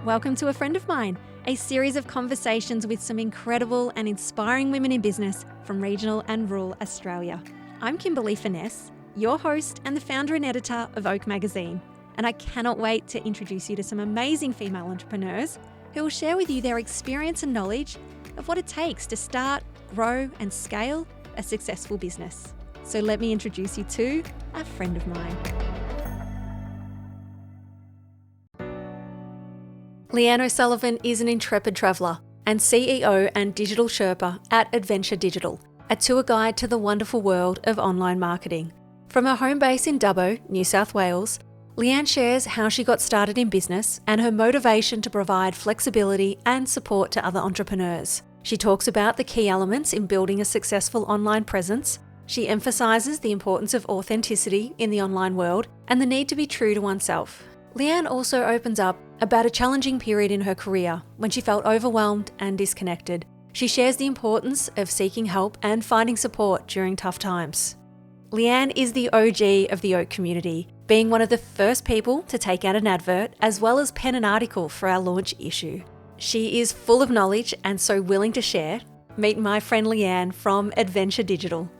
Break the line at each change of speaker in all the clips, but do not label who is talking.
Welcome to A Friend of Mine, a series of conversations with some incredible and inspiring women in business from regional and rural Australia. I'm Kimberly Finesse, your host and the founder and editor of Oak Magazine, and I cannot wait to introduce you to some amazing female entrepreneurs who will share with you their experience and knowledge of what it takes to start, grow and scale a successful business. So let me introduce you to a friend of mine. Leanne O'Sullivan is an intrepid traveller and CEO and digital sherpa at Adventure Digital, a tour guide to the wonderful world of online marketing. From her home base in Dubbo, New South Wales, Leanne shares how she got started in business and her motivation to provide flexibility and support to other entrepreneurs. She talks about the key elements in building a successful online presence. She emphasises the importance of authenticity in the online world and the need to be true to oneself. Leanne also opens up about a challenging period in her career when she felt overwhelmed and disconnected. She shares the importance of seeking help and finding support during tough times. Leanne is the OG of the Oak community, being one of the first people to take out an advert as well as pen an article for our launch issue. She is full of knowledge and so willing to share. Meet my friend Leanne from Adventure Digital.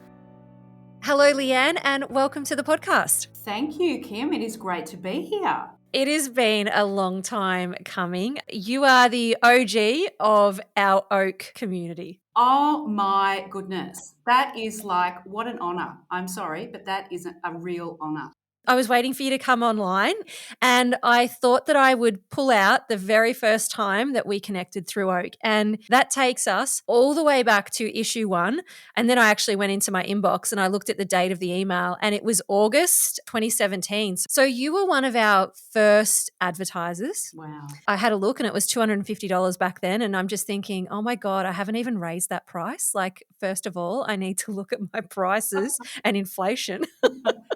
Hello Leanne and welcome to the podcast.
Thank you, Kim. It is great to be here.
It has been a long time coming. You are the OG of our Oak community.
Oh my goodness. That is like, what an honour. I'm sorry, but that is a real honour.
I was waiting for you to come online and I thought that I would pull out the very first time that we connected through Oak. And that takes us all the way back to issue 1. And then I actually went into my inbox and I looked at the date of the email and it was August 2017. So you were one of our first advertisers.
Wow.
I had a look and it was $250 back then. And I'm just thinking, oh my God, I haven't even raised that price. Like, first of all, I need to look at my prices and inflation.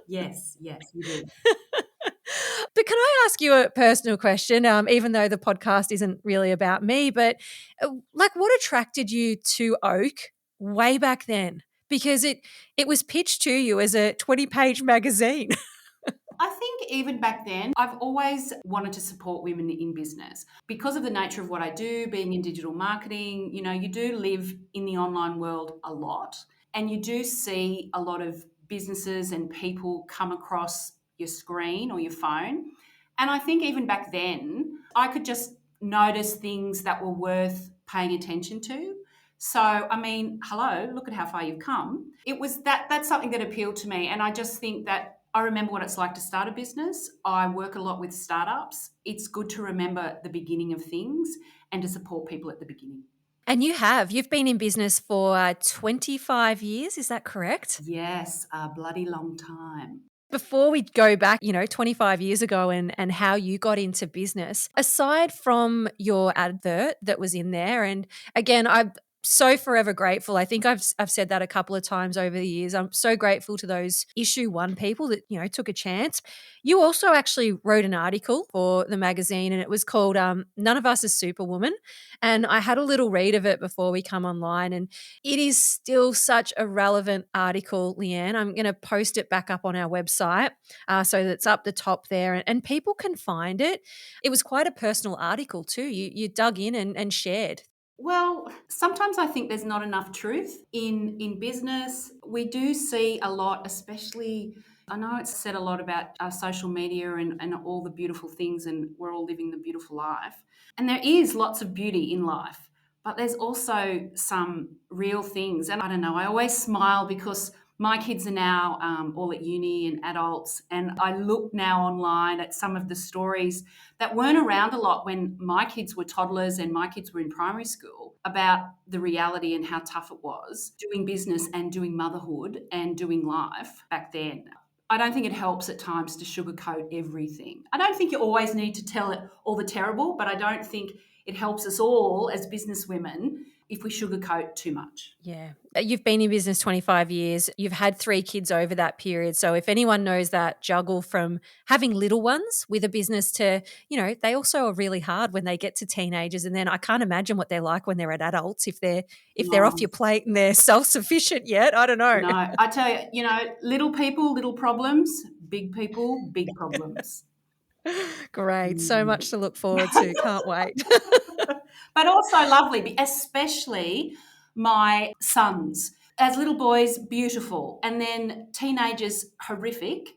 Yes, you do.
But can I ask you a personal question, even though the podcast isn't really about me, but like what attracted you to Oak way back then? Because it was pitched to you as a 20-page magazine.
I think even back then, I've always wanted to support women in business. Because of the nature of what I do, being in digital marketing, you do live in the online world a lot and you do see a lot of businesses and people come across your screen or your phone. And I think even back then, I could just notice things that were worth paying attention to. So, I mean, hello, look at how far you've come. It was that's something that appealed to me. And I just think that I remember what it's like to start a business. I work a lot with startups. It's good to remember the beginning of things and to support people at the beginning.
And you've been in business for 25 years, is that correct?
Yes, a bloody long time.
Before we go back, 25 years ago and how you got into business, aside from your advert that was in there, and again, I'm so forever grateful. I think I've said that a couple of times over the years. I'm so grateful to those issue 1 people that, took a chance. You also actually wrote an article for the magazine and it was called None of Us is Superwoman. And I had a little read of it before we come online and it is still such a relevant article, Leanne. I'm going to post it back up on our website so that it's up the top there and people can find it. It was quite a personal article too. You dug in and shared.
Well, sometimes I think there's not enough truth in business. We do see a lot, especially, I know it's said a lot about social media and all the beautiful things and we're all living the beautiful life. And there is lots of beauty in life, but there's also some real things. And I don't know, I always smile because my kids are now all at uni and adults, and I look now online at some of the stories that weren't around a lot when my kids were toddlers and my kids were in primary school about the reality and how tough it was doing business and doing motherhood and doing life back then. I don't think it helps at times to sugarcoat everything. I don't think you always need to tell it all the terrible, but I don't think it helps us all as businesswomen if we sugarcoat too much.
Yeah. You've been in business 25 years. You've had 3 kids over that period. So if anyone knows that juggle from having little ones with a business to, they also are really hard when they get to teenagers. And then I can't imagine what they're like when they're at adults if they're off your plate and they're self-sufficient yet. I don't know.
No, I tell you, little people, little problems, big people, big problems.
Great. So
Mm.
much to look forward to. Can't wait.
But also lovely, especially my sons. As little boys, beautiful. And then teenagers, horrific.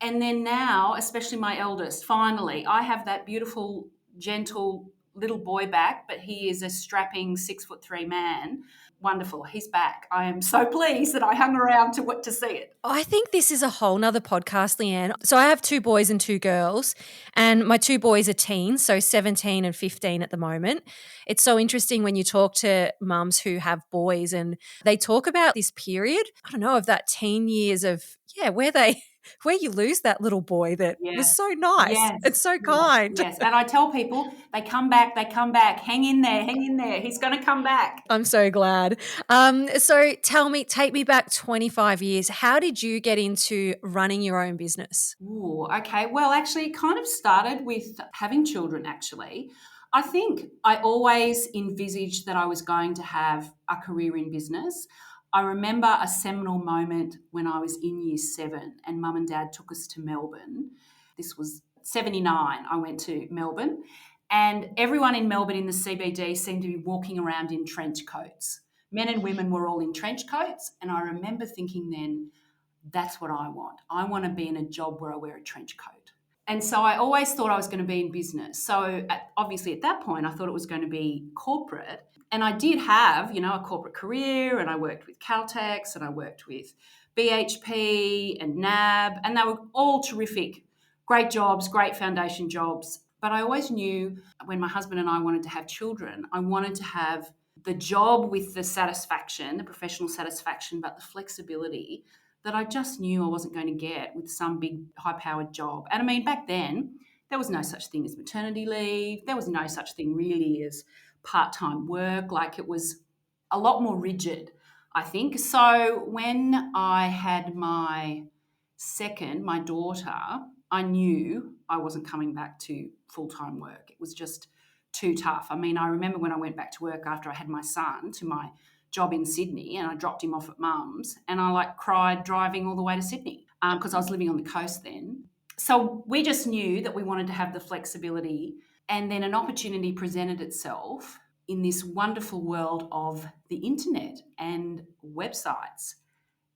And then now, especially my eldest, finally, I have that beautiful, gentle little boy back, but he is a strapping 6'3" man. Wonderful. He's back. I am so pleased that I hung around to see it.
I think this is a whole nother podcast, Leanne. So I have 2 boys and 2 girls, and my 2 boys are teens, so 17 and 15 at the moment. It's so interesting when you talk to mums who have boys and they talk about this period, I don't know, of that teen years of, where they where you lose that little boy that was
Yes.
so nice
Yes.
and so
Yes.
kind.
Yes. And I tell people, they come back, they come back. Hang in there, hang in there. He's going to come back.
I'm so glad. So tell me, take me back 25 years. How did you get into running your own business?
Ooh, okay. Well, actually, it kind of started with having children, actually. I think I always envisaged that I was going to have a career in business. I remember a seminal moment when I was in year 7 and mum and dad took us to Melbourne. This was 79. I went to Melbourne, and everyone in Melbourne in the CBD seemed to be walking around in trench coats. Men and women were all in trench coats. And I remember thinking then, that's what I want. I want to be in a job where I wear a trench coat. And so I always thought I was going to be in business. So obviously at that point, I thought it was going to be corporate. And I did have, a corporate career, and I worked with Caltex and I worked with BHP and NAB, and they were all terrific, great jobs, great foundation jobs. But I always knew when my husband and I wanted to have children, I wanted to have the job with the satisfaction, the professional satisfaction, but the flexibility that I just knew I wasn't going to get with some big high-powered job. And I mean, back then, there was no such thing as maternity leave. There was no such thing really as part-time work. Like, it was a lot more rigid, I think. So when I had my daughter, I knew I wasn't coming back to full-time work. It was just too tough. I mean, I remember when I went back to work after I had my son to my job in Sydney, and I dropped him off at mum's, and I cried driving all the way to Sydney because I was living on the coast then. So we just knew that we wanted to have the flexibility, and then an opportunity presented itself in this wonderful world of the internet and websites.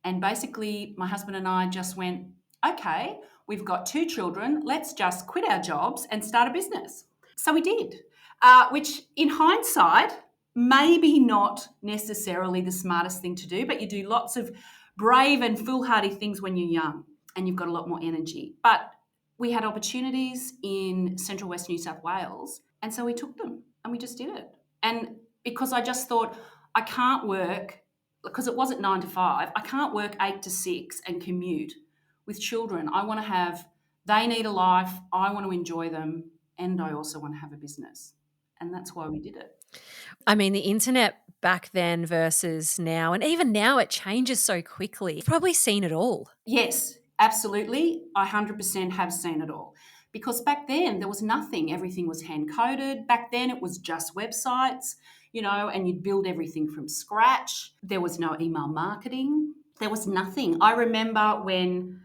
And basically my husband and I just went, okay, we've got 2 children, let's just quit our jobs and start a business. So we did, which in hindsight, maybe not necessarily the smartest thing to do, but you do lots of brave and foolhardy things when you're young and you've got a lot more energy. But we had opportunities in Central West New South Wales, and so we took them and we just did it. And because I just thought, I can't work, because it wasn't 9 to 5, I can't work 8 to 6 and commute with children. They need a life, I want to enjoy them, and I also want to have a business. And that's why we did it.
I mean, the internet back then versus now, and even now it changes so quickly. You've probably seen it all.
Yes, absolutely. I 100% have seen it all. Because back then there was nothing. Everything was hand-coded. Back then it was just websites, and you'd build everything from scratch. There was no email marketing. There was nothing. I remember when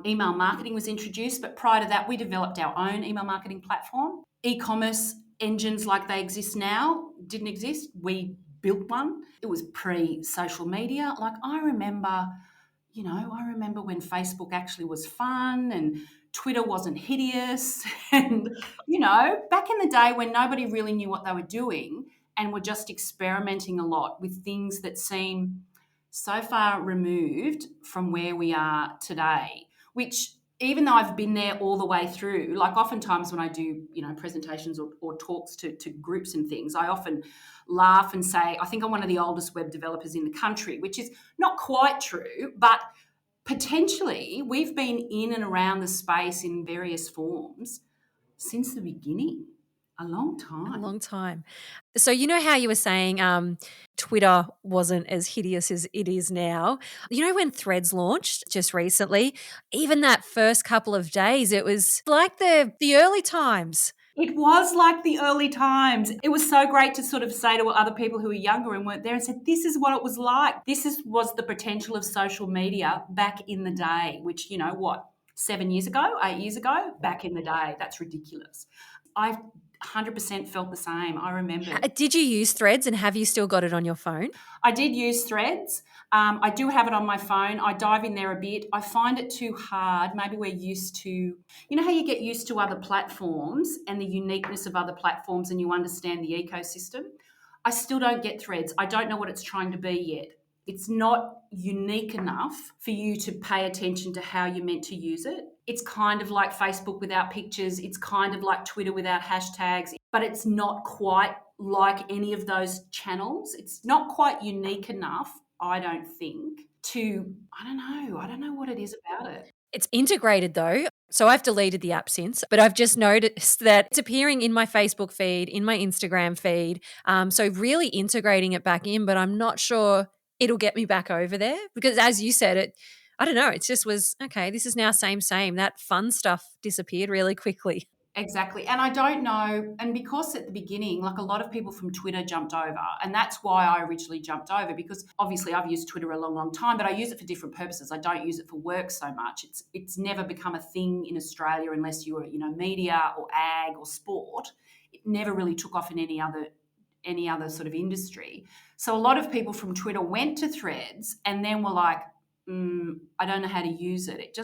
email marketing was introduced, but prior to that we developed our own email marketing platform. E-commerce engines like they exist now didn't exist. We built one. It was pre-social media. Like, I remember when Facebook actually was fun and Twitter wasn't hideous. And, back in the day when nobody really knew what they were doing and were just experimenting a lot with things that seem so far removed from where we are today, which, even though I've been there all the way through, like oftentimes when I do, presentations or talks to groups and things, I often laugh and say, I think I'm one of the oldest web developers in the country, which is not quite true, but potentially we've been in and around the space in various forms since the beginning. A long time.
A long time. So how you were saying Twitter wasn't as hideous as it is now. When Threads launched just recently, even that first couple of days, it was like the early times.
It was like the early times. It was so great to sort of say to other people who were younger and weren't there and said, this is what it was like. Was the potential of social media back in the day, which, 7 years ago, 8 years ago, back in the day. That's ridiculous. I 100% felt the same. I remembered.
Did you use Threads, and have you still got it on your phone?
I did use Threads. I do have it on my phone. I dive in there a bit. I find it too hard. Maybe we're used to, you know how you get used to other platforms and the uniqueness of other platforms and you understand the ecosystem? I still don't get Threads. I don't know what it's trying to be yet. It's not unique enough for you to pay attention to how you're meant to use it. It's kind of like Facebook without pictures. It's kind of like Twitter without hashtags, but it's not quite like any of those channels. It's not quite unique enough, I don't think, to, I don't know what it is about it.
It's integrated though. So I've deleted the app since, but I've just noticed that it's appearing in my Facebook feed, in my Instagram feed. So really integrating it back in, but I'm not sure it'll get me back over there because as you said, I don't know, it just was, okay, this is now same. That fun stuff disappeared really quickly.
Exactly. And I don't know, and because at the beginning, like a lot of people from Twitter jumped over, and that's why I originally jumped over because obviously I've used Twitter a long, long time, but I use it for different purposes. I don't use it for work so much. It's never become a thing in Australia unless you were, media or ag or sport. It never really took off in any other sort of industry. So a lot of people from Twitter went to Threads and then were like, I don't know how to use it.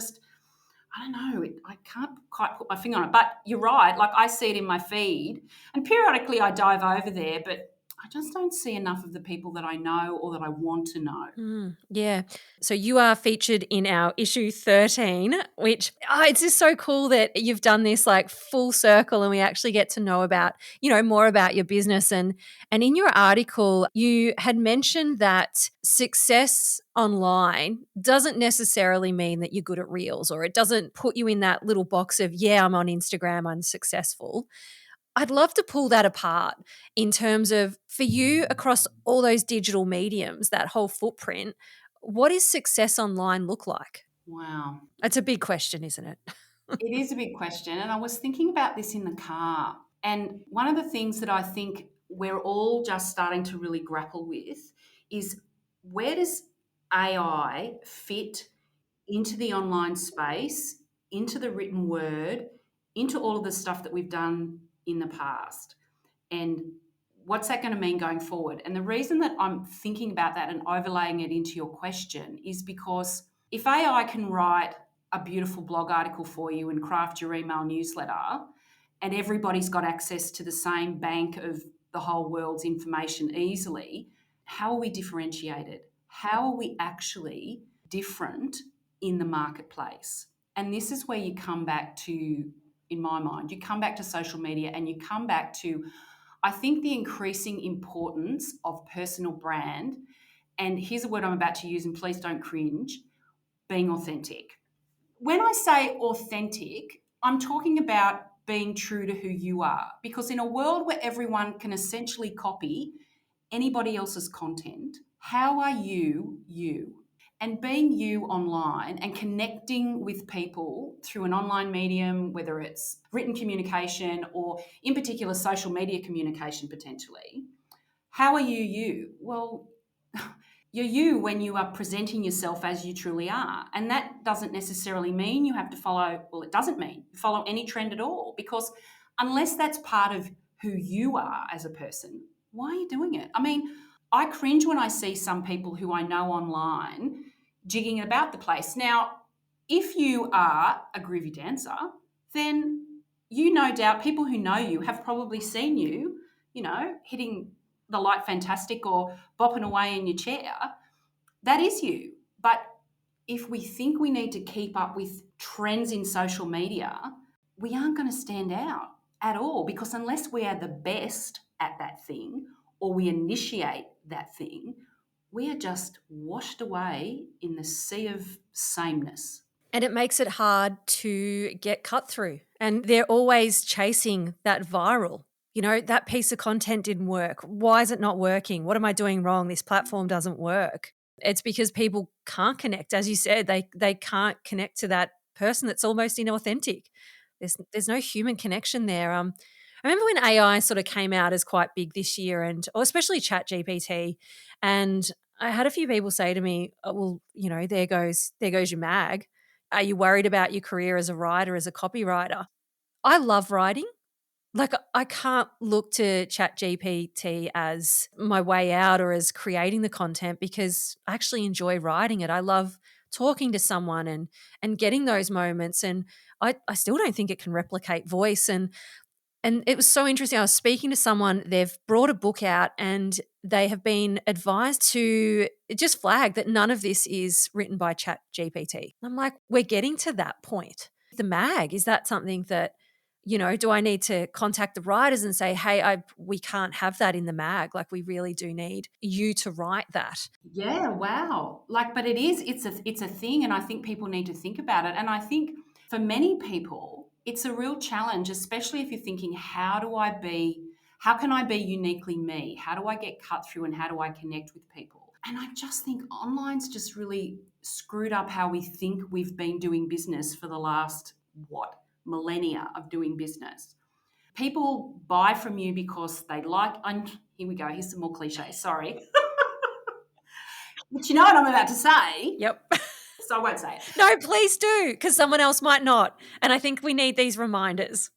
I don't know. I can't quite put my finger on it. But you're right. Like I see it in my feed, and periodically I dive over there, but I just don't see enough of the people that I know or that I want to know.
Yeah. So you are featured in our issue 13, which it's just so cool that you've done this like full circle and we actually get to know about, more about your business. And in your article, you had mentioned that success online doesn't necessarily mean that you're good at reels, or it doesn't put you in that little box of, yeah, I'm on Instagram, I'm successful. I'd love to pull that apart in terms of for you across all those digital mediums, that whole footprint, what does success online look like?
Wow.
It's a big question, isn't it?
It is a big question. And I was thinking about this in the car. And one of the things that I think we're all just starting to really grapple with is where does AI fit into the online space, into the written word, into all of the stuff that we've done in the past? And what's that going to mean going forward? And the reason that I'm thinking about that and overlaying it into your question is because if AI can write a beautiful blog article for you and craft your email newsletter, and everybody's got access to the same bank of the whole world's information easily, how are we differentiated? How are we actually different in the marketplace? And this is where you come back to, in my mind, you come back to social media and you come back to, I think, the increasing importance of personal brand. And here's a word I'm about to use, and please don't cringe, being authentic. When I say authentic, I'm talking about being true to who you are. Because in a world where everyone can essentially copy anybody else's content, how are you, you? And being you online and connecting with people through an online medium, whether it's written communication or in particular social media communication potentially, how are you, you? Well, you're you when you are presenting yourself as you truly are. And that doesn't necessarily mean you have to follow, well, it doesn't mean you follow any trend at all, because unless that's part of who you are as a person, why are you doing it? I mean, I cringe when I see some people who I know online jigging about the place. Now, if you are a groovy dancer, then you no doubt, people who know you have probably seen you, hitting the light fantastic or bopping away in your chair. That is you. But if we think we need to keep up with trends in social media, we aren't going to stand out at all, because unless we are the best at that thing or we initiate that thing, we are just washed away in the sea of sameness.
And it makes it hard to get cut through. And they're always chasing that viral. That piece of content didn't work. Why is it not working? What am I doing wrong? This platform doesn't work. It's because people can't connect. As you said, they can't connect to that person that's almost inauthentic. There's no human connection there. I remember when AI sort of came out as quite big this year, or especially ChatGPT, and I had a few people say to me, oh, well, there goes your mag. are you worried about your career as a writer, as a copywriter? I love writing. Like, I can't look to ChatGPT as my way out or as creating the content because I actually enjoy writing it. I love talking to someone and getting those moments. And I still don't think it can replicate voice. And it was so interesting. I was speaking to someone, they've brought a book out and they have been advised to just flag that none of this is written by ChatGPT. I'm like, we're getting to that point. The mag, is that something that, do I need to contact the writers and say, hey, we can't have that in the mag. Like, we really do need you to write that.
Yeah, wow. Like, but it's a thing, and I think people need to think about it. And I think for many people, it's a real challenge, especially if you're thinking, how can I be uniquely me? How do I get cut through and how do I connect with people? And I just think online's just really screwed up how we think we've been doing business for the last, millennia of doing business. People buy from you because they like, and here we go, here's some more cliches, sorry. But you know what I'm about to say.
Yep.
So I won't say it.
No, please do, because someone else might not. And I think we need these reminders.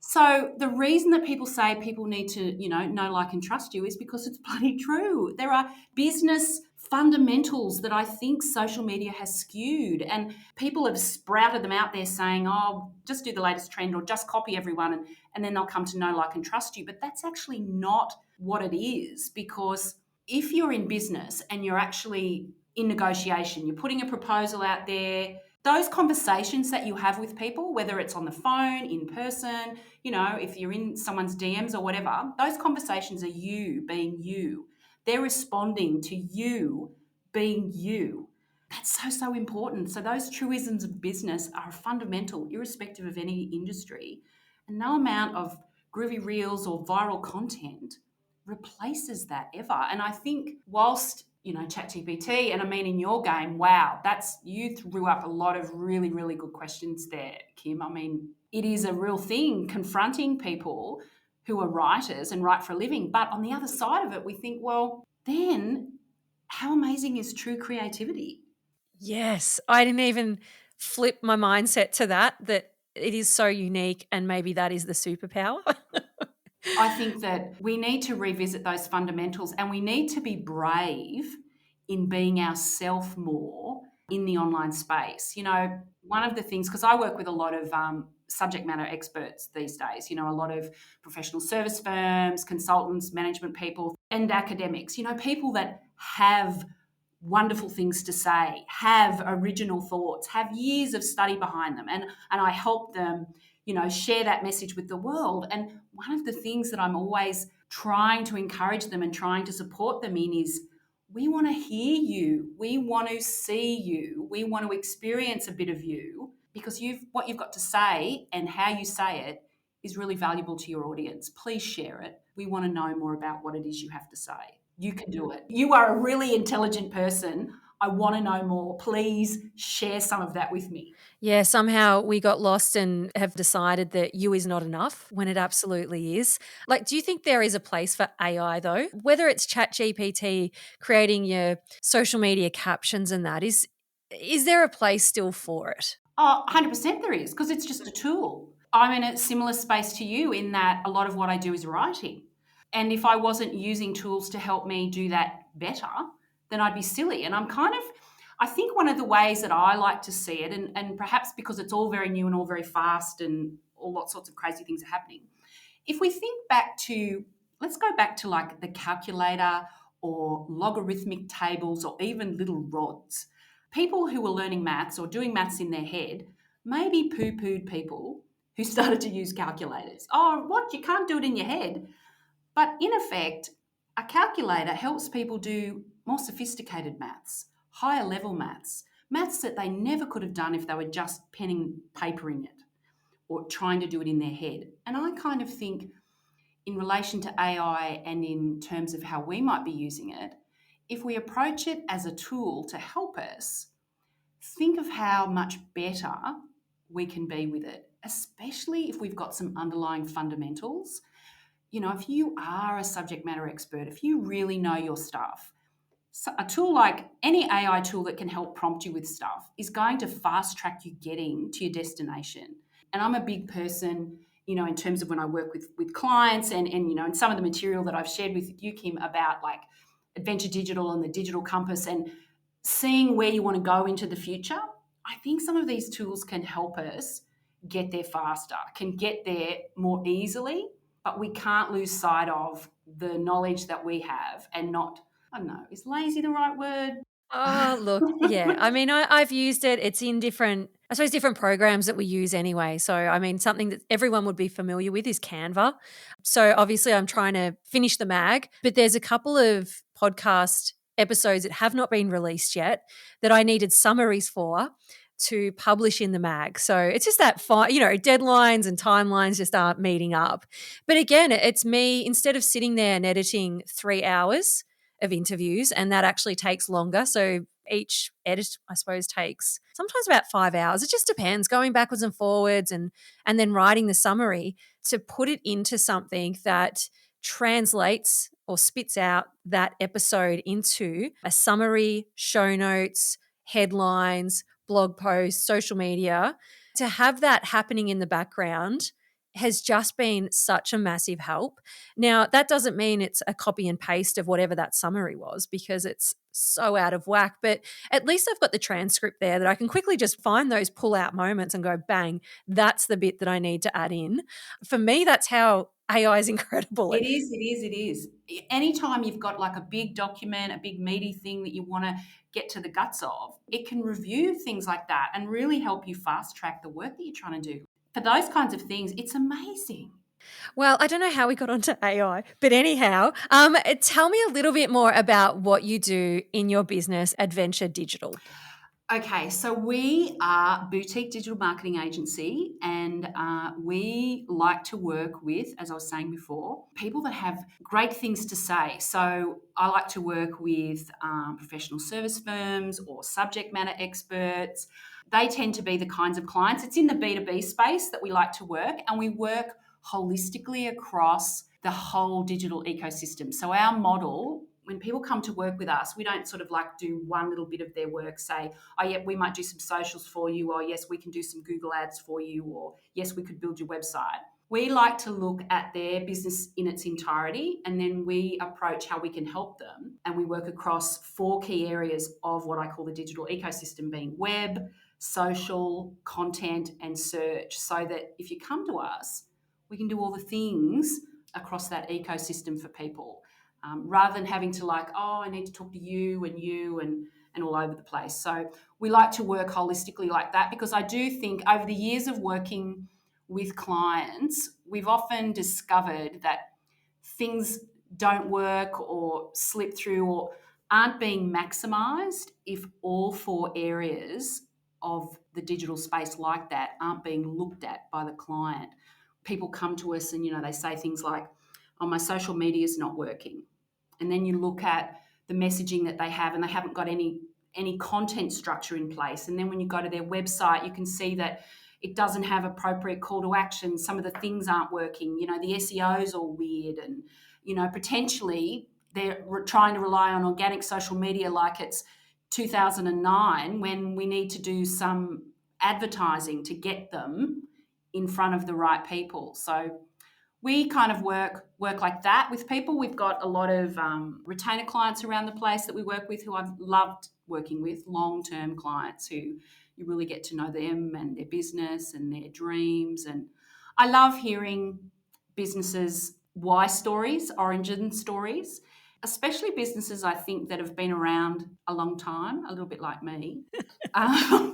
So the reason that people say people need to, know, like, and trust you is because it's bloody true. There are business fundamentals that I think social media has skewed, and people have sprouted them out there saying, oh, just do the latest trend or just copy everyone, and then they'll come to know, like, and trust you. But that's actually not what it is, because if you're in business and you're actually in negotiation, you're putting a proposal out there, those conversations that you have with people, whether it's on the phone, in person, if you're in someone's DMs or whatever, those conversations are you being you. They're responding to you being you. That's so, so important. So those truisms of business are fundamental, irrespective of any industry. And no amount of groovy reels or viral content replaces that ever. And I think whilst ChatGPT, and I mean in your game, wow, you threw up a lot of really, really good questions there, Kim. I mean, it is a real thing confronting people who are writers and write for a living. But on the other side of it, we think, well, then how amazing is true creativity?
Yes. I didn't even flip my mindset to that it is so unique and maybe that is the superpower.
I think that we need to revisit those fundamentals, and we need to be brave in being ourselves more in the online space. One of the things, because I work with a lot of subject matter experts these days, a lot of professional service firms, consultants, management people, and academics, people that have wonderful things to say, have original thoughts, have years of study behind them. And I help them, share that message with the world. And one of the things that I'm always trying to encourage them and trying to support them in is, we want to hear you. We want to see you. We want to experience a bit of you, because what you've got to say and how you say it is really valuable to your audience. Please share it. We want to know more about what it is you have to say. You can do it. You are a really intelligent person. I want to know more. Please share some of that with me.
Yeah, somehow we got lost and have decided that you is not enough when it absolutely is. Like, do you think there is a place for AI though? Whether it's ChatGPT creating your social media captions and that, is there a place still for it?
Oh, 100% there is, because it's just a tool. I'm in a similar space to you in that a lot of what I do is writing. And if I wasn't using tools to help me do that better, then I'd be silly. And I think one of the ways that I like to see it, and perhaps because it's all very new and all very fast and all lots sorts of crazy things are happening, if we think back to, let's go back to like the calculator or logarithmic tables or even little rods. People who were learning maths or doing maths in their head maybe poo-pooed people who started to use calculators. Oh, what? You can't do it in your head. But in effect, a calculator helps people do more sophisticated maths, higher level maths, maths that they never could have done if they were just pen and papering it or trying to do it in their head. And I kind of think, in relation to AI and in terms of how we might be using it, if we approach it as a tool to help us, think of how much better we can be with it, especially if we've got some underlying fundamentals. If you are a subject matter expert, if you really know your stuff, So a tool like any AI tool that can help prompt you with stuff is going to fast track you getting to your destination. And I'm a big person, in terms of when I work with clients and some of the material that I've shared with you, Kim, about like Adventure Digital and the digital compass and seeing where you want to go into the future. I think some of these tools can help us get there faster, can get there more easily, but we can't lose sight of the knowledge that we have and not, I don't know, is lazy the right word?
Oh, look, yeah. I mean, I've used it. It's in different, I suppose, different programs that we use anyway. So, I mean, something that everyone would be familiar with is Canva. So, obviously, I'm trying to finish the mag, but there's a couple of podcast episodes that have not been released yet that I needed summaries for to publish in the mag. So, it's just that, deadlines and timelines just aren't meeting up. But again, it's me, instead of sitting there and editing 3 hours of interviews, and that actually takes longer. So each edit, I suppose, takes sometimes about 5 hours. It just depends, going backwards and forwards and then writing the summary to put it into something that translates or spits out that episode into a summary, show notes, headlines, blog posts, social media. To have that happening in the background has just been such a massive help. Now, that doesn't mean it's a copy and paste of whatever that summary was, because it's so out of whack, but at least I've got the transcript there that I can quickly just find those pull out moments and go, bang, that's the bit that I need to add in. For me, that's how AI is incredible.
It is. Anytime you've got like a big document, a big meaty thing that you want to get to the guts of, it can review things like that and really help you fast track the work that you're trying to do. For those kinds of things, it's amazing.
Well, I don't know how we got onto AI, but anyhow, tell me a little bit more about what you do in your business, Adventure Digital.
Okay, so we are a boutique digital marketing agency, and we like to work with, as I was saying before, people that have great things to say. So I like to work with professional service firms or subject matter experts. They tend to be the kinds of clients. It's in the B2B space that we like to work, and we work holistically across the whole digital ecosystem. So our model, when people come to work with us, we don't sort of like do one little bit of their work, say, oh, yeah, we might do some socials for you, or yes, we can do some Google ads for you, or yes, we could build your website. We like to look at their business in its entirety, and then we approach how we can help them. And we work across 4 key areas of what I call the digital ecosystem, being web, social, content, and search, so that if you come to us, we can do all the things across that ecosystem for people, rather than having to like, oh, I need to talk to you and all over the place. So we like to work holistically like that, because I do think over the years of working with clients, we've often discovered that things don't work or slip through or aren't being maximized if all 4 areas of the digital space like that aren't being looked at by the client. People come to us and they say things like, oh, my social media is not working. And then you look at the messaging that they have, and they haven't got any content structure in place. And then when you go to their website, you can see that it doesn't have appropriate call to action. Some of the things aren't working. The SEO is all weird, and potentially they're trying to rely on organic social media like it's 2009, when we need to do some advertising to get them in front of the right people. So we kind of work like that with people. We've got a lot of retainer clients around the place that we work with, who I've loved working with, long-term clients who you really get to know them and their business and their dreams. And I love hearing businesses' why stories, origin stories, especially businesses I think that have been around a long time, a little bit like me. Um,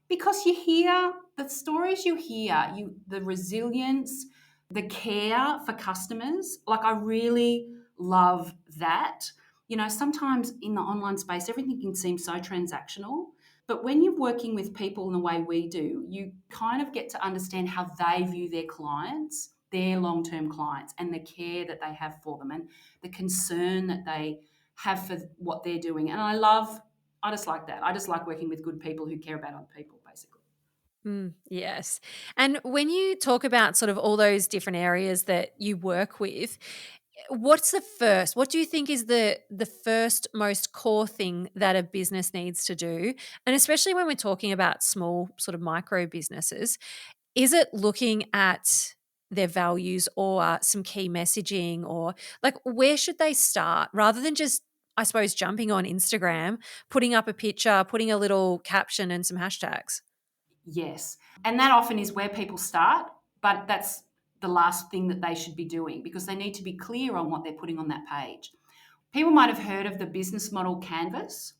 because you hear the stories, the resilience, the care for customers. Like, I really love that. Sometimes in the online space, everything can seem so transactional, but when you're working with people in the way we do, you kind of get to understand how they view their clients, their long-term clients, and the care that they have for them, and the concern that they have for what they're doing. And I just like that. I just like working with good people who care about other people, basically.
Yes. And when you talk about sort of all those different areas that you work with, What do you think is the first most core thing that a business needs to do? And especially when we're talking about small sort of micro businesses, is it looking at their values or some key messaging, or like where should they start rather than just, I suppose, jumping on Instagram, putting up a picture, putting a little caption and some hashtags?
Yes. And that often is where people start, but that's the last thing that they should be doing because they need to be clear on what they're putting on that page. People might have heard of the business model canvas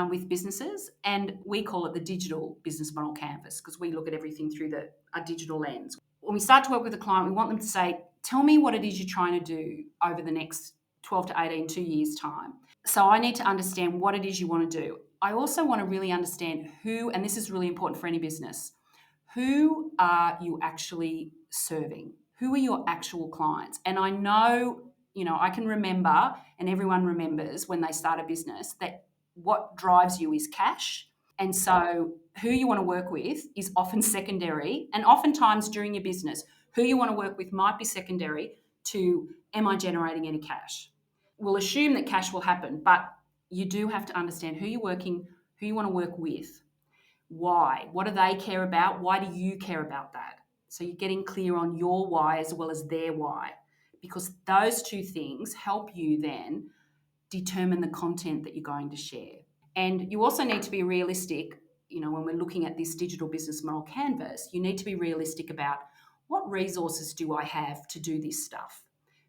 with businesses, and we call it the digital business model canvas because we look at everything through a digital lens. When we start to work with a client, we want them to say, tell me what it is you're trying to do over the next 12 to 18, 2 years' time. So I need to understand what it is you want to do. I also want to really understand who, and this is really important for any business, who are you actually serving? Who are your actual clients? And I know, I can remember, and everyone remembers when they start a business, that what drives you is cash. And so who you want to work with is often secondary. And oftentimes during your business, who you want to work with might be secondary to, am I generating any cash? We'll assume that cash will happen, but you do have to understand who you're working, who you want to work with, why, what do they care about, why do you care about that? So you're getting clear on your why as well as their why, because those two things help you then determine the content that you're going to share. And you also need to be realistic, when we're looking at this digital business model canvas, you need to be realistic about what resources do I have to do this stuff?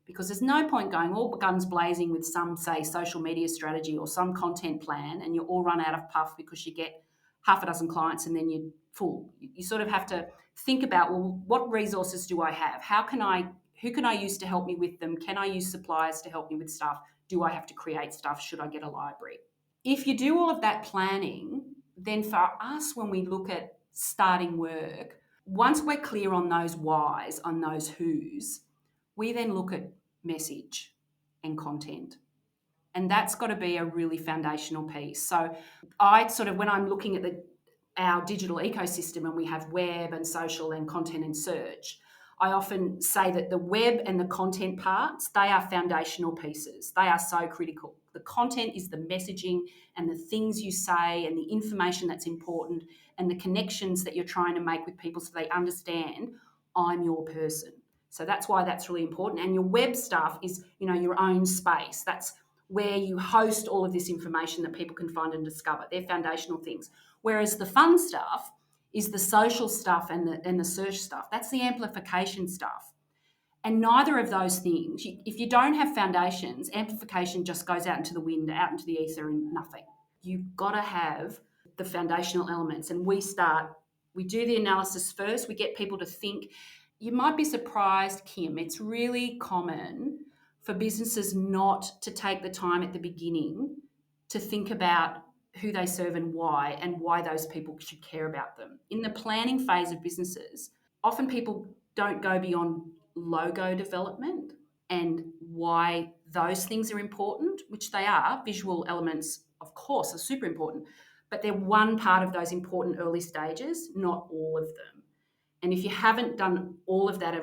Because there's no point going all guns blazing with some, say, social media strategy or some content plan and you all run out of puff because you get half a dozen clients and then you're full. You sort of have to think about, well, what resources do I have? Who can I use to help me with them? Can I use suppliers to help me with stuff? Do I have to create stuff? Should I get a library? If you do all of that planning, then for us, when we look at starting work, once we're clear on those whys, on those whos, we then look at message and content. And that's got to be a really foundational piece. So when I'm looking at our digital ecosystem and we have web and social and content and search, I often say that the web and the content parts, they are foundational pieces. They are so critical. The content is the messaging and the things you say and the information that's important and the connections that you're trying to make with people so they understand I'm your person. So that's why that's really important. And your web stuff is, your own space. That's where you host all of this information that people can find and discover. They're foundational things. Whereas the fun stuff is the social stuff and the search stuff. That's the amplification stuff. And neither of those things, if you don't have foundations, amplification just goes out into the wind, out into the ether and nothing. You've got to have the foundational elements. And we do the analysis first. We get people to think. You might be surprised, Kim, it's really common for businesses not to take the time at the beginning to think about who they serve and why those people should care about them. In the planning phase of businesses, often people don't go beyond logo development and why those things are important, which they are. Visual elements, of course, are super important, but they're one part of those important early stages, not all of them. And if you haven't done all of that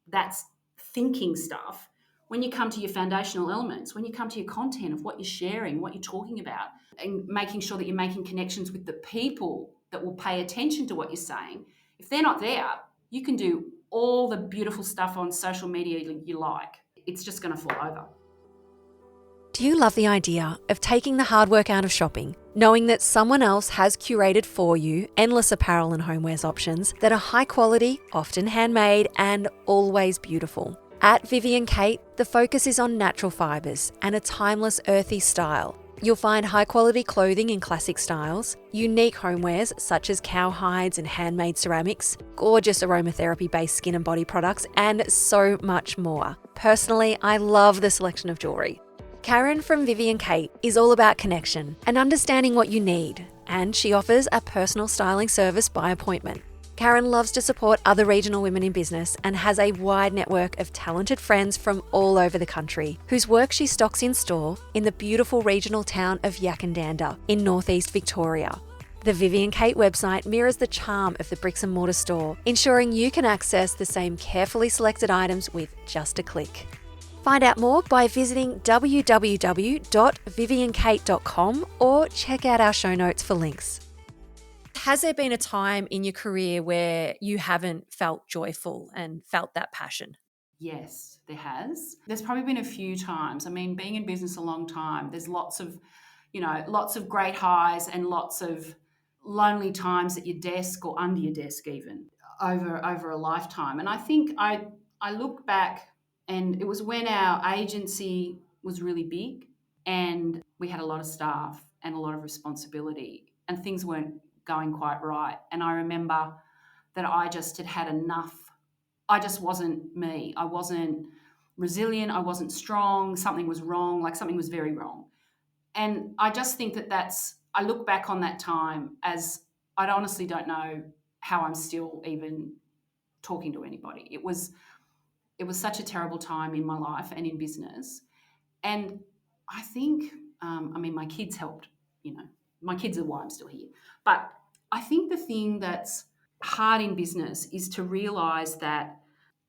that's thinking stuff, when you come to your foundational elements, when you come to your content of what you're sharing, what you're talking about, and making sure that you're making connections with the people that will pay attention to what you're saying, if they're not there, you can do all the beautiful stuff on social media you like. It's just going to fall over.
Do you love the idea of taking the hard work out of shopping, knowing that someone else has curated for you endless apparel and homewares options that are high quality, often handmade, and always beautiful? At Vivian Kate, the focus is on natural fibres and a timeless earthy style. You'll find high-quality clothing in classic styles, unique homewares such as cow hides and handmade ceramics, gorgeous aromatherapy-based skin and body products, and so much more. Personally, I love the selection of jewellery. Karen from Vivian Kate is all about connection and understanding what you need, and she offers a personal styling service by appointment. Karen loves to support other regional women in business and has a wide network of talented friends from all over the country, whose work she stocks in store in the beautiful regional town of Yakandanda in northeast Victoria. The Vivian Kate website mirrors the charm of the bricks and mortar store, ensuring you can access the same carefully selected items with just a click. Find out more by visiting www.viviankate.com or check out our show notes for links. Has there been a time in your career where you haven't felt joyful and felt that passion?
Yes, there has. There's probably been a few times. I mean, being in business a long time, there's lots of, lots of great highs and lots of lonely times at your desk or under your desk even over a lifetime. And I think I look back, and it was when our agency was really big and we had a lot of staff and a lot of responsibility and things weren't going quite right. And I remember that I just had enough. I just wasn't me. I wasn't resilient. I wasn't strong. Something was wrong, like something was very wrong. And I just think I look back on that time as I honestly don't know how I'm still even talking to anybody. It was such a terrible time in my life and in business. And I think, my kids helped, my kids are why I'm still here. But I think the thing that's hard in business is to realize that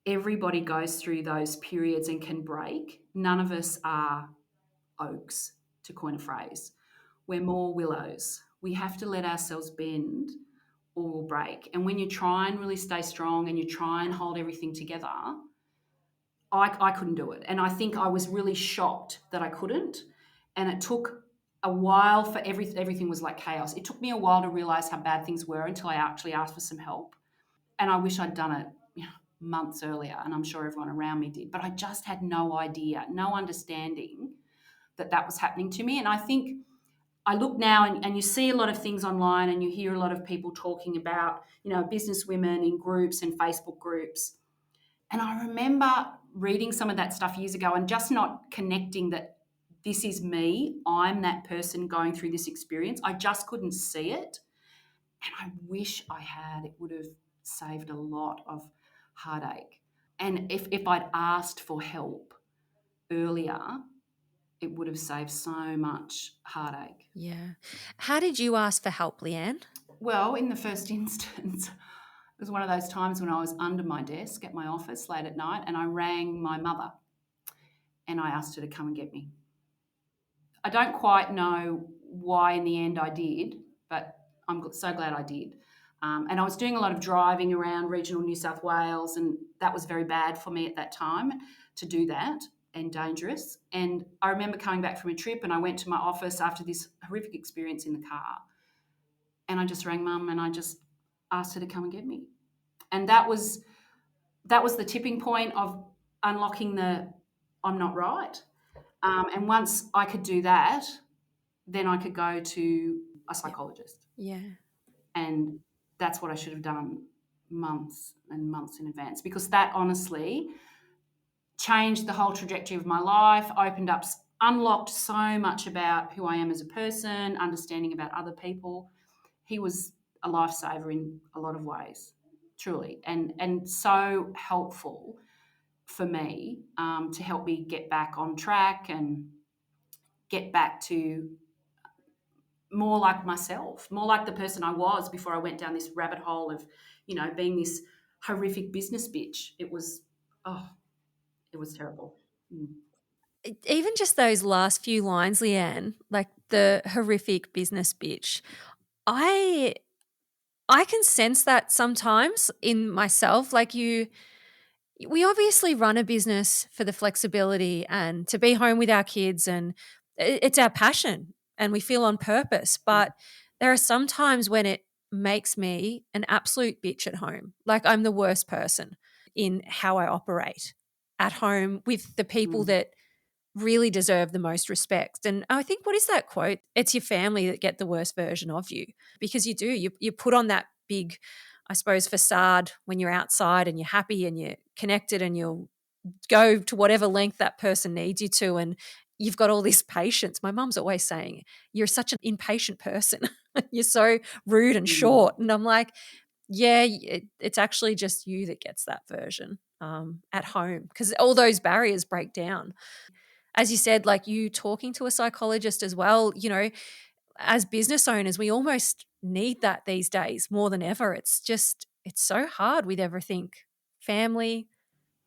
everybody goes through those periods and can break. None of us are oaks, to coin a phrase. We're more willows. We have to let ourselves bend or we'll break. And when you try and really stay strong and you try and hold everything together, I couldn't do it. And I think I was really shocked that I couldn't. And it took a while for everything was like chaos. It took me a while to realize how bad things were until I actually asked for some help. And I wish I'd done it, months earlier, and I'm sure everyone around me did. But I just had no idea, no understanding that was happening to me. And I think I look now and you see a lot of things online and you hear a lot of people talking about, business women in groups and Facebook groups. And I remember reading some of that stuff years ago and just not connecting that this is me. I'm that person going through this experience. I just couldn't see it. And I wish I had. It would have saved a lot of heartache. And if I'd asked for help earlier, it would have saved so much heartache.
Yeah. How did you ask for help, Leanne?
Well, in the first instance, it was one of those times when I was under my desk at my office late at night and I rang my mother and I asked her to come and get me. I don't quite know why in the end I did, but I'm so glad I did. And I was doing a lot of driving around regional New South Wales, and that was very bad for me at that time to do that and dangerous. And I remember coming back from a trip and I went to my office after this horrific experience in the car. And I just rang Mum and I just asked her to come and get me. And that was the tipping point of unlocking the I'm not right. And once I could do that, then I could go to a psychologist.
Yeah.
And that's what I should have done months and months in advance, because that honestly changed the whole trajectory of my life, unlocked so much about who I am as a person, understanding about other people. He was a lifesaver in a lot of ways, truly, and so helpful for me, to help me get back on track and get back to more like myself, more like the person I was before I went down this rabbit hole of, being this horrific business bitch. It was terrible. Mm.
Even just those last few lines, Leanne, like the horrific business bitch, I can sense that sometimes in myself. Like we obviously run a business for the flexibility and to be home with our kids, and it's our passion and we feel on purpose. But there are some times when it makes me an absolute bitch at home. Like I'm the worst person in how I operate at home with the people
Mm.
that really deserve the most respect. And I think, what is that quote? It's your family that get the worst version of you, because you do. You put on that big, I suppose, facade when you're outside and you're happy and you're connected and you'll go to whatever length that person needs you to. And you've got all this patience. My mum's always saying, you're such an impatient person. You're so rude and
Mm.
short. And I'm like, yeah, it's actually just you that gets that version at home, because all those barriers break down. As you said, like you talking to a psychologist as well, as business owners, we almost need that these days more than ever. It's so hard with everything, family,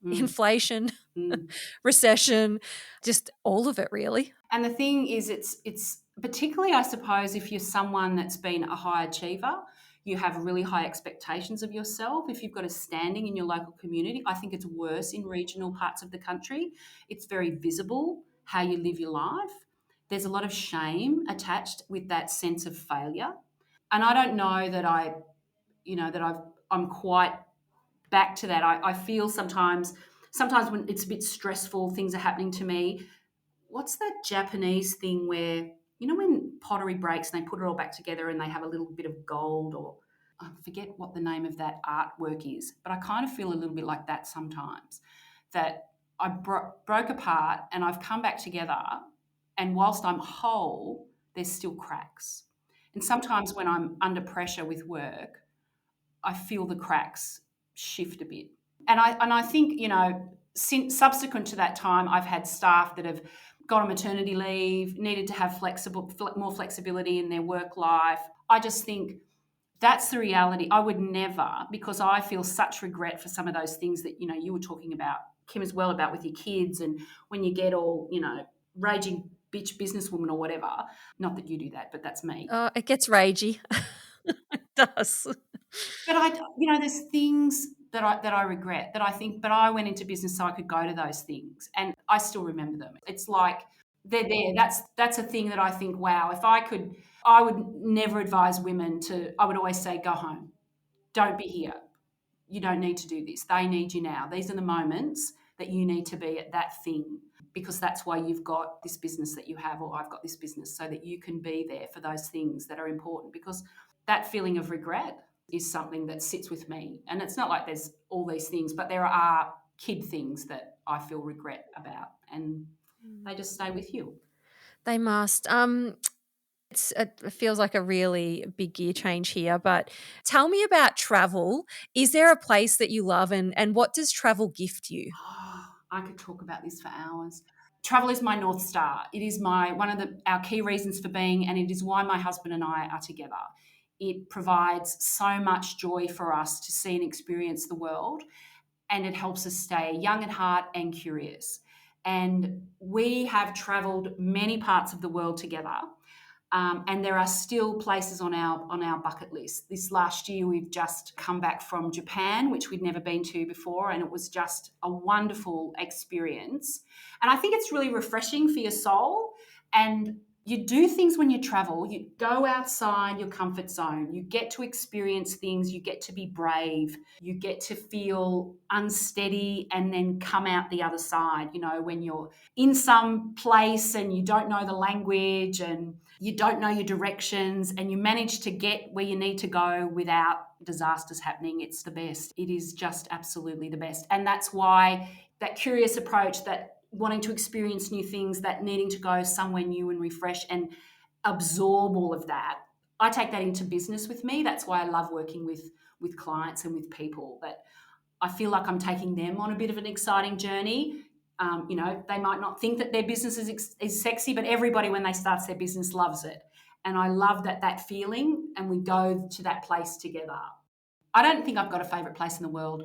Mm,
inflation,
mm.
recession, just all of it really.
And the thing is, it's particularly, I suppose, if you're someone that's been a high achiever, you have really high expectations of yourself. If you've got a standing in your local community, I think it's worse in regional parts of the country. It's very visible how you live your life. There's a lot of shame attached with that sense of failure. And I don't know that I'm quite back to that. I feel sometimes when it's a bit stressful, things are happening to me. What's that Japanese thing where, when pottery breaks and they put it all back together and they have a little bit of gold, or I forget what the name of that artwork is, but I kind of feel a little bit like that sometimes, that I broke apart and I've come back together, and whilst I'm whole, there's still cracks. And sometimes when I'm under pressure with work, I feel the cracks shift a bit. And I think, since subsequent to that time, I've had staff that have got on maternity leave, needed to have more flexibility in their work life. I just think that's the reality. I would never, because I feel such regret for some of those things that, you were talking about, Kim, as well, about with your kids, and when you get all, raging bitch businesswoman or whatever. Not that you do that, but that's me.
It gets ragey. It does.
But there's things that I regret, that I think, but I went into business so I could go to those things, and I still remember them. It's like they're there. That's a thing that I think, wow, if I could, I would never advise women to. I would always say, go home, don't be here. You don't need to do this. They need you now. These are the moments that you need to be at that thing, because that's why you've got this business that you have, or I've got this business, so that you can be there for those things that are important. Because that feeling of regret is something that sits with me. And it's not like there's all these things, but there are kid things that I feel regret about, and they just stay with you.
They must. It feels like a really big gear change here, but tell me about travel. Is there a place that you love, and what does travel gift you?
Oh, I could talk about this for hours. Travel is my North Star. It is one of our key reasons for being, and it is why my husband and I are together. It provides so much joy for us to see and experience the world, and it helps us stay young at heart and curious. And we have travelled many parts of the world together. And there are still places on our bucket list. This last year, we've just come back from Japan, which we'd never been to before, and it was just a wonderful experience. And I think it's really refreshing for your soul. And you do things when you travel. You go outside your comfort zone. You get to experience things. You get to be brave. You get to feel unsteady and then come out the other side. When you're in some place and you don't know the language and you don't know your directions, and you manage to get where you need to go without disasters happening, it's the best. It is just absolutely the best. And that's why that curious approach, that wanting to experience new things, that needing to go somewhere new and refresh and absorb all of that, I take that into business with me. That's why I love working with clients and with people, that I feel like I'm taking them on a bit of an exciting journey. They might not think that their business is sexy, but everybody, when they start their business, loves it. And I love that feeling, and we go to that place together. I don't think I've got a favourite place in the world.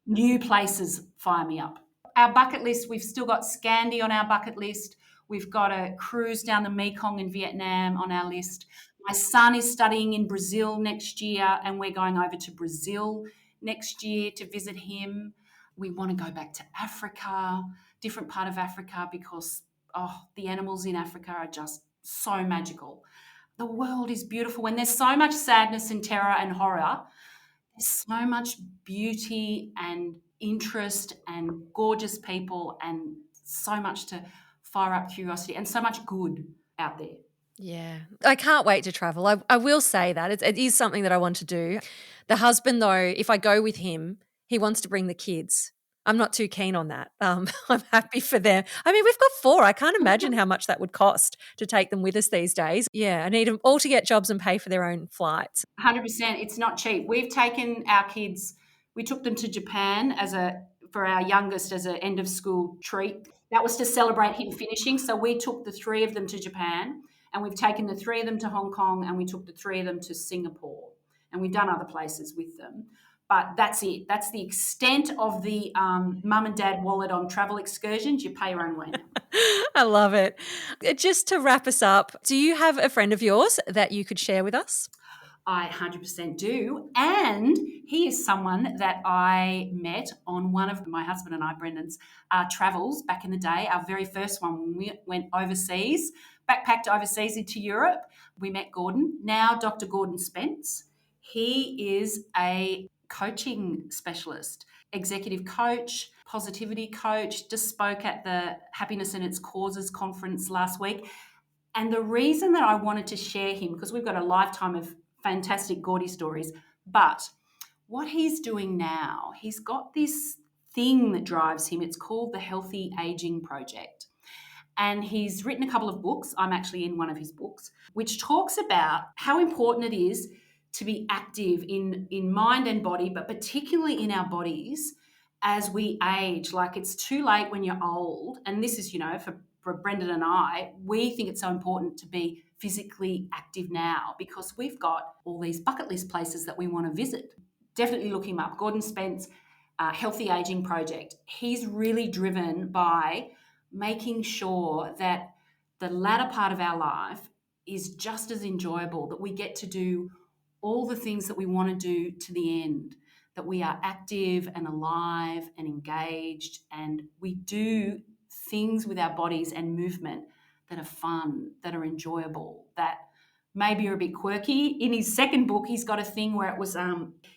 New places fire me up. Our bucket list, we've still got Scandi on our bucket list. We've got a cruise down the Mekong in Vietnam on our list. My son is studying in Brazil next year, and we're going over to Brazil next year to visit him. We want to go back to Africa, different part of Africa, because the animals in Africa are just so magical. The world is beautiful. When there's so much sadness and terror and horror, there's so much beauty and interest and gorgeous people, and so much to fire up curiosity, and so much good out there.
Yeah. I can't wait to travel. I will say that. It is something that I want to do. The husband, though, if I go with him, he wants to bring the kids. I'm not too keen on that. I'm happy for them. I mean, we've got 4. I can't imagine how much that would cost to take them with us these days. Yeah, I need them all to get jobs and pay for their own flights.
100%. It's not cheap. We've taken our kids, we took them to Japan for our youngest as an end of school treat. That was to celebrate him finishing. So we took the 3 of them to Japan, and we've taken the 3 of them to Hong Kong, and we took the 3 of them to Singapore, and we've done other places with them. But that's it. That's the extent of the mum and dad wallet on travel excursions. You pay your own way now.
I love it. Just to wrap us up, do you have a friend of yours that you could share with us?
I 100% do. And he is someone that I met on one of my husband and I, Brendan's, travels back in the day. Our very first one when we went overseas, backpacked overseas into Europe. We met Gordon, now Dr. Gordon Spence. He is a coaching specialist, executive coach, positivity coach, just spoke at the Happiness and Its Causes conference last week. And the reason that I wanted to share him, because we've got a lifetime of fantastic Gordy stories, but what he's doing now, he's got this thing that drives him. It's called the Healthy Aging Project. And he's written a couple of books. I'm actually in one of his books, which talks about how important it is to be active in mind and body, but particularly in our bodies as we age. Like, it's too late when you're old. And this is, for Brendan and I, we think it's so important to be physically active now because we've got all these bucket list places that we want to visit. Definitely look him up. Gordon Spence, Healthy Aging Project. He's really driven by making sure that the latter part of our life is just as enjoyable, that we get to do all the things that we want to do to the end, that we are active and alive and engaged, and we do things with our bodies and movement that are fun, that are enjoyable, that maybe are a bit quirky. In his second book, he's got a thing where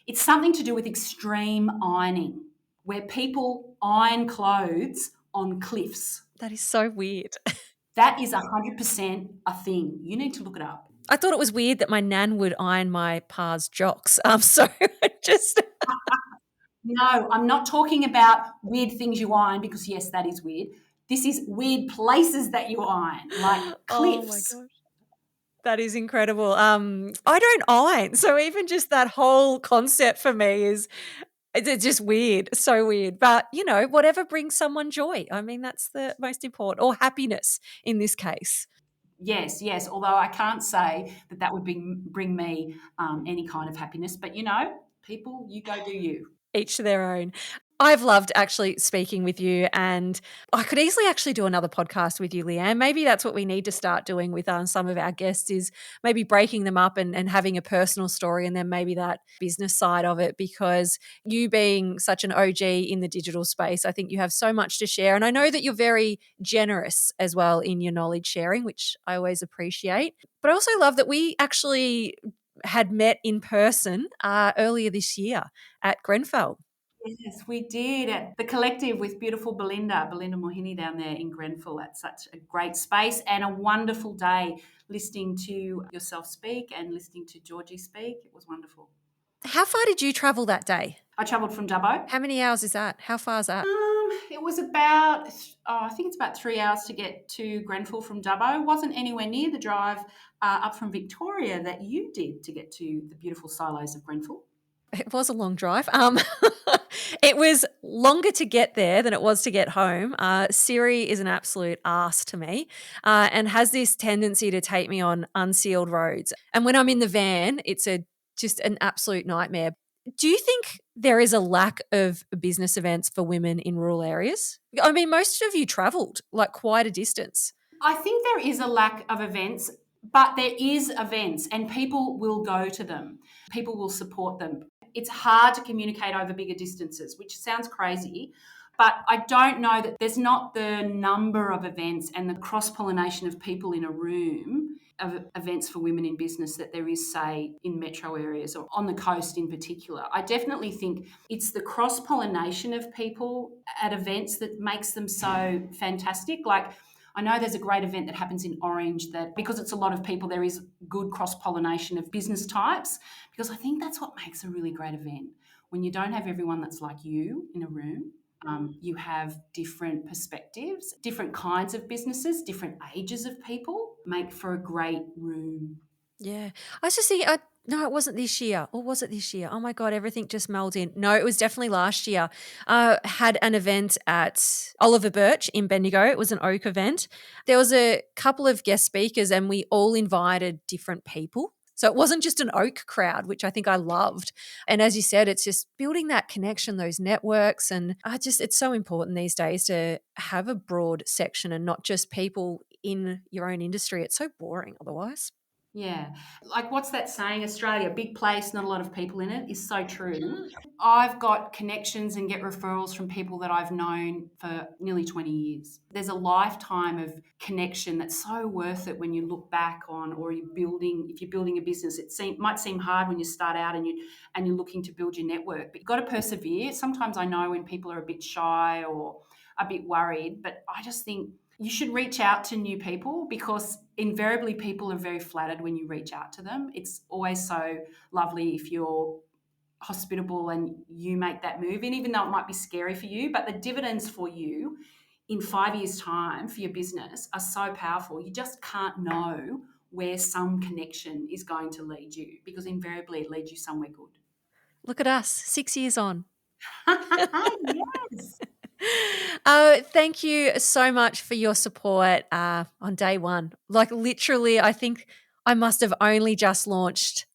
it's something to do with extreme ironing, where people iron clothes on cliffs.
That is so weird.
That is 100% a thing. You need to look it up.
I thought it was weird that my nan would iron my pa's jocks. So just...
No, I'm not talking about weird things you iron because, yes, that is weird. This is weird places that you iron, like cliffs.
Oh my gosh. That is incredible. I don't iron. So even just that whole concept for me is it's just weird, so weird. But, whatever brings someone joy. I mean, that's the most important, or happiness in this case.
Yes. Although I can't say that would bring me any kind of happiness. But, people, you go do you.
Each to their own. I've loved actually speaking with you, and I could easily actually do another podcast with you, Leanne. Maybe that's what we need to start doing with some of our guests, is maybe breaking them up and having a personal story and then maybe that business side of it, because you being such an OG in the digital space, I think you have so much to share. And I know that you're very generous as well in your knowledge sharing, which I always appreciate. But I also love that we actually had met in person earlier this year at Grenfell.
Yes, we did at the collective with beautiful Belinda Mohini down there in Grenfell. At such a great space and a wonderful day listening to yourself speak and listening to Georgie speak. It was wonderful.
How far did you travel that day?
I travelled from Dubbo.
How many hours is that? How far is that?
It was about, I think it's about 3 hours to get to Grenfell from Dubbo. It wasn't anywhere near the drive up from Victoria that you did to get to the beautiful silos of Grenfell.
It was a long drive. It was longer to get there than it was to get home. Siri is an absolute arse to me and has this tendency to take me on unsealed roads. And when I'm in the van, it's just an absolute nightmare. Do you think there is a lack of business events for women in rural areas? I mean, most of you travelled like quite a distance.
I think there is a lack of events, but there is events and people will go to them. People will support them. It's hard to communicate over bigger distances, which sounds crazy, but I don't know that there's not the number of events and the cross-pollination of people in a room of events for women in business that there is, say, in metro areas or on the coast in particular. I definitely think it's the cross-pollination of people at events that makes them so fantastic. Like, I know there's a great event that happens in Orange that, because it's a lot of people, there is good cross-pollination of business types, because I think that's what makes a really great event. When you don't have everyone that's like you in a room, you have different perspectives, different kinds of businesses, different ages of people, make for a great room.
Yeah. I was just thinking, no, it wasn't this year. Or was it this year? Oh my God, everything just melded in. No, it was definitely last year. Had an event at Oliver Birch in Bendigo. It was an Oak event. There was a couple of guest speakers and we all invited different people. So it wasn't just an Oak crowd, which I think I loved. And as you said, it's just building that connection, those networks. And it's so important these days to have a broad section and not just people in your own industry. It's so boring otherwise.
Yeah. Like, what's that saying? Australia, big place, not a lot of people in it, is so true. I've got connections and get referrals from people that I've known for nearly 20 years. There's a lifetime of connection that's so worth it when you look back on, or if you're building a business. Might seem hard when you start out and you're looking to build your network, but you've got to persevere. Sometimes I know when people are a bit shy or a bit worried, but I just think you should reach out to new people, because invariably people are very flattered when you reach out to them. It's always so lovely if you're hospitable and you make that move. And even though it might be scary for you, but the dividends for you in 5 years' time for your business are so powerful. You just can't know where some connection is going to lead you, because invariably it leads you somewhere good.
Look at us, 6 years on.
Yes.
Thank you so much for your support on day one. Like, literally, I think I must have only just launched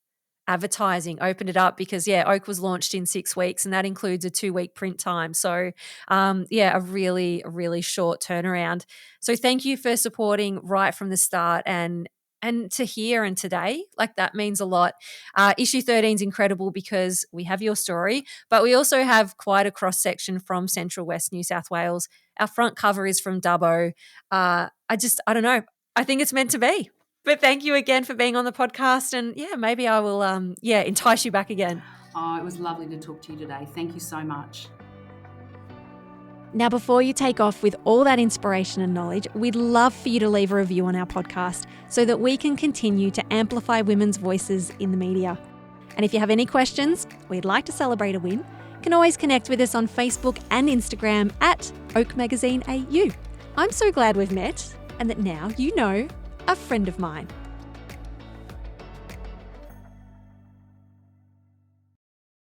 advertising, opened it up, because Oak was launched in 6 weeks, and that includes a 2-week print time. So a really, really short turnaround. So thank you for supporting right from the start, and to here and today, like, that means a lot. Issue 13 is incredible because we have your story, but we also have quite a cross section from Central West New South Wales. Our front cover is from Dubbo. I don't know. I think it's meant to be. But thank you again for being on the podcast, and maybe I will entice you back again.
Oh, it was lovely to talk to you today. Thank you so much.
Now, before you take off with all that inspiration and knowledge, we'd love for you to leave a review on our podcast so that we can continue to amplify women's voices in the media. And if you have any questions, we'd like to celebrate a win, you can always connect with us on Facebook and Instagram at Oak Magazine AU. I'm so glad we've met, and that now you know a friend of mine.